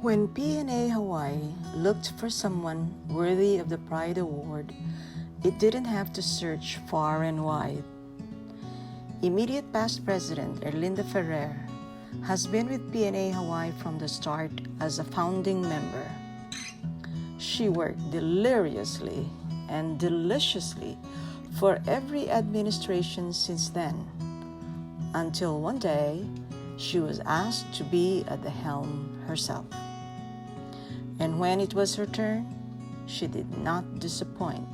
When PNA Hawaii looked for someone worthy of the Pride Award, it didn't have to search far and wide. Immediate past President Erlinda Ferrer has been with PNA Hawaii from the start as a founding member. She worked deliriously and deliciously for every administration since then, until one day she was asked to be at the helm herself. And when it was her turn, she did not disappoint,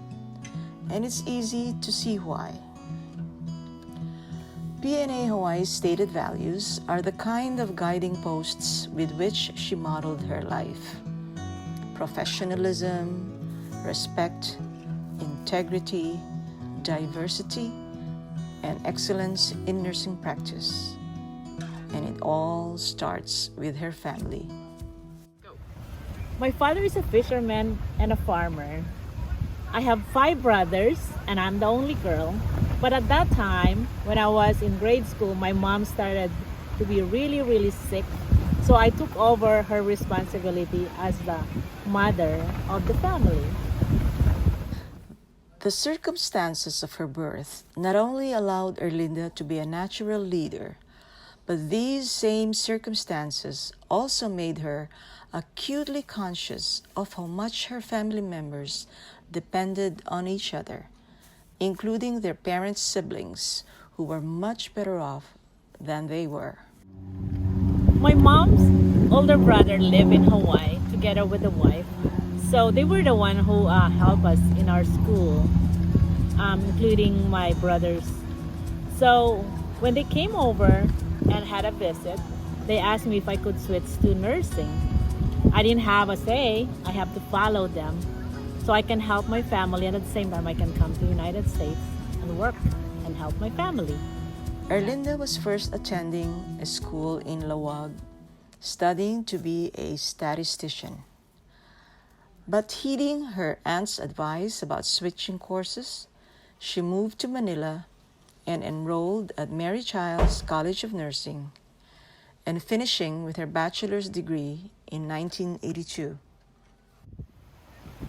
and it's easy to see why. PNA Hawaii's stated values are the kind of guiding posts with which she modeled her life: professionalism, respect, integrity, diversity, and excellence in nursing practice. And it all starts with her family. My father is a fisherman and a farmer. I have 5 brothers and I'm the only girl. But at that time, when I was in grade school, my mom started to be really sick. So I took over her responsibility as the mother of the family. The circumstances of her birth not only allowed Erlinda to be a natural leader, but these same circumstances also made her acutely conscious of how much her family members depended on each other, including their parents' siblings, who were much better off than they were. My mom's older brother lived in Hawaii together with a wife. So they were the one who helped us in our school, including my brothers. So when they came over and had a visit, they asked me if I could switch to nursing. I didn't have a say. I have to follow them so I can help my family, and at the same time I can come to the United States and work and help my family. Erlinda was first attending a school in Lawag, studying to be a statistician. But heeding her aunt's advice about switching courses, she moved to Manila and enrolled at Mary Child's College of Nursing, and finishing with her bachelor's degree in 1982.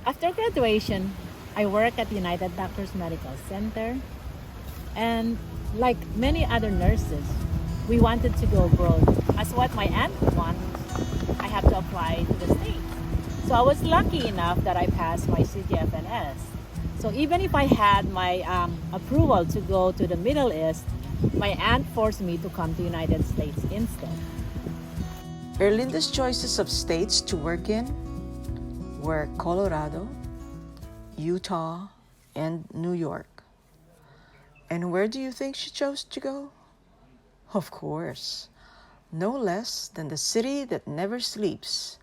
After graduation, I worked at United Doctors Medical Center, and like many other nurses, we wanted to go abroad. As what my aunt wanted, I have to apply to the States. So I was lucky enough that I passed my CGFNS. So even if I had my approval to go to the Middle East, my aunt forced me to come to the United States instead. Erlinda's choices of states to work in were Colorado, Utah, and New York. And where do you think she chose to go? Of course, no less than the city that never sleeps,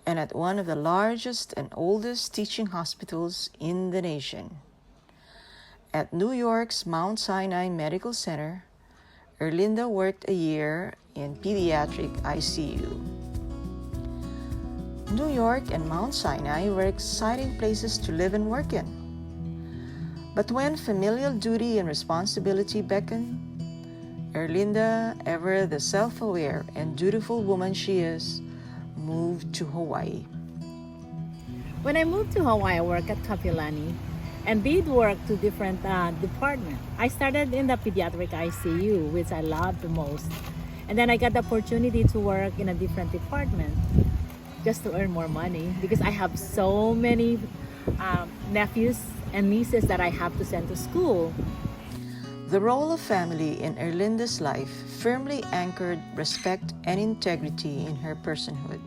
and at one of the largest and oldest teaching hospitals in the nation. At New York's Mount Sinai Medical Center, Erlinda worked a year in pediatric ICU. New York and Mount Sinai were exciting places to live and work in. But when familial duty and responsibility beckoned, Erlinda, ever the self-aware and dutiful woman she is, moved to Hawaii. When I moved to Hawaii, I worked at Kapilani and did work to different departments. I started in the pediatric ICU, which I loved the most. And then I got the opportunity to work in a different department just to earn more money, because I have so many nephews and nieces that I have to send to school. The role of family in Erlinda's life firmly anchored respect and integrity in her personhood.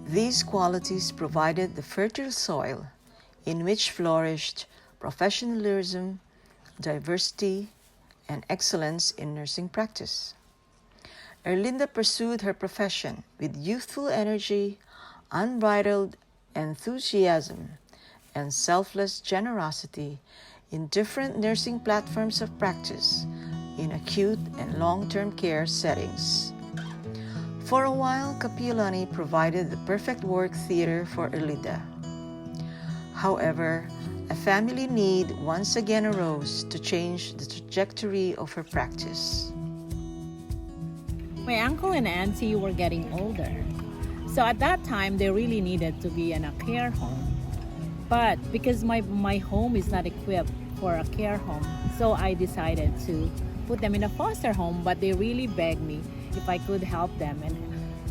These qualities provided the fertile soil in which flourished professionalism, diversity, and excellence in nursing practice. Erlinda pursued her profession with youthful energy, unbridled enthusiasm, and selfless generosity in different nursing platforms of practice in acute and long-term care settings. For a while, Kapilani provided the perfect work theater for Erlinda. However, a family need once again arose to change the trajectory of her practice. My uncle and auntie were getting older, So at that time, they really needed to be in a care home. But because my home is not equipped for a care home, so I decided to put them in a foster home. But they really begged me if I could help them and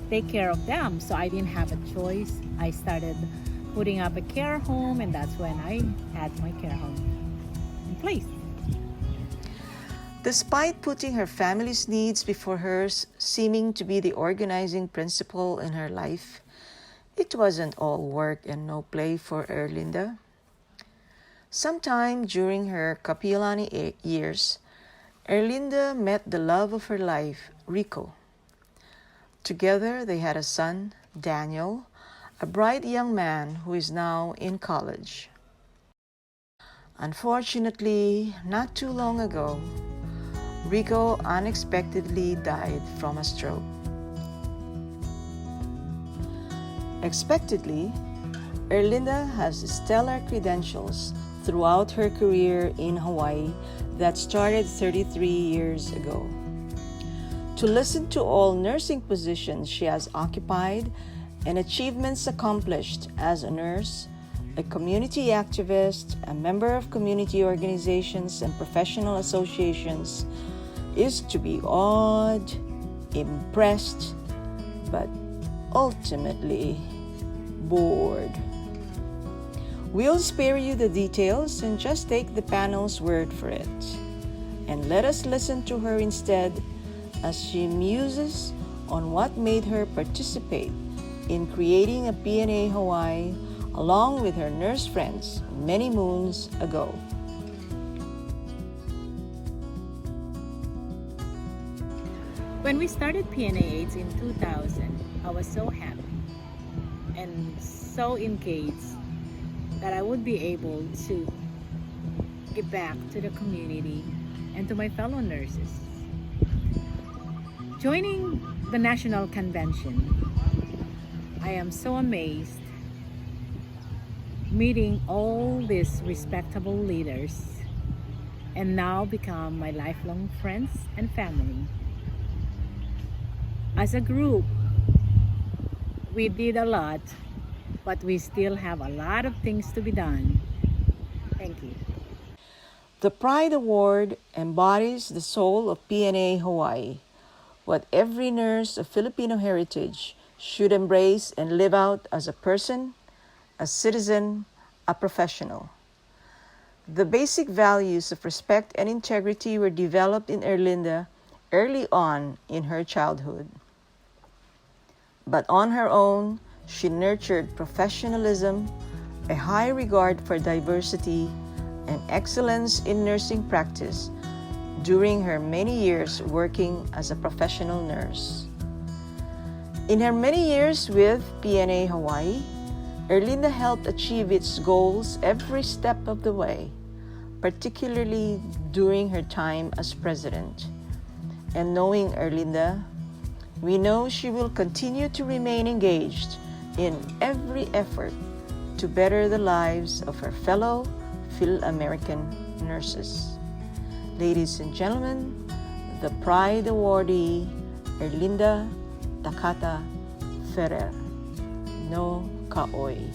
take care of them. So I didn't have a choice. I started putting up a care home, and that's when I had my care home in place. Despite putting her family's needs before hers, seeming to be the organizing principle in her life, it wasn't all work and no play for Erlinda. Sometime during her Kapilani years, Erlinda met the love of her life, Rico. Together they had a son, Daniel, a bright young man who is now in college. Unfortunately, not too long ago, Rico unexpectedly died from a stroke. Expectedly, Erlinda has stellar credentials throughout her career in Hawaii that started 33 years ago. To listen to all nursing positions she has occupied and achievements accomplished as a nurse, a community activist, a member of community organizations and professional associations, is to be awed, impressed, but ultimately bored. We'll spare you the details and just take the panel's word for it. And let us listen to her instead as she muses on what made her participate in creating a PNA Hawaii along with her nurse friends many moons ago. When we started PNA in 2000, I was so happy and so engaged that I would be able to give back to the community and to my fellow nurses. Joining the National Convention, I am so amazed meeting all these respectable leaders and now become my lifelong friends and family. As a group, we did a lot, but we still have a lot of things to be done. Thank you. The Pride Award embodies the soul of PNA Hawaii, what every nurse of Filipino heritage should embrace and live out as a person, a citizen, a professional. The basic values of respect and integrity were developed in Erlinda early on in her childhood. But on her own, she nurtured professionalism, a high regard for diversity, and excellence in nursing practice during her many years working as a professional nurse. In her many years with PNA Hawaii, Erlinda helped achieve its goals every step of the way, particularly during her time as president. And knowing Erlinda, we know she will continue to remain engaged in every effort to better the lives of her fellow Phil-American nurses. Ladies and gentlemen, the Pride Awardee, Erlinda Takata Ferrer. No Kaoy.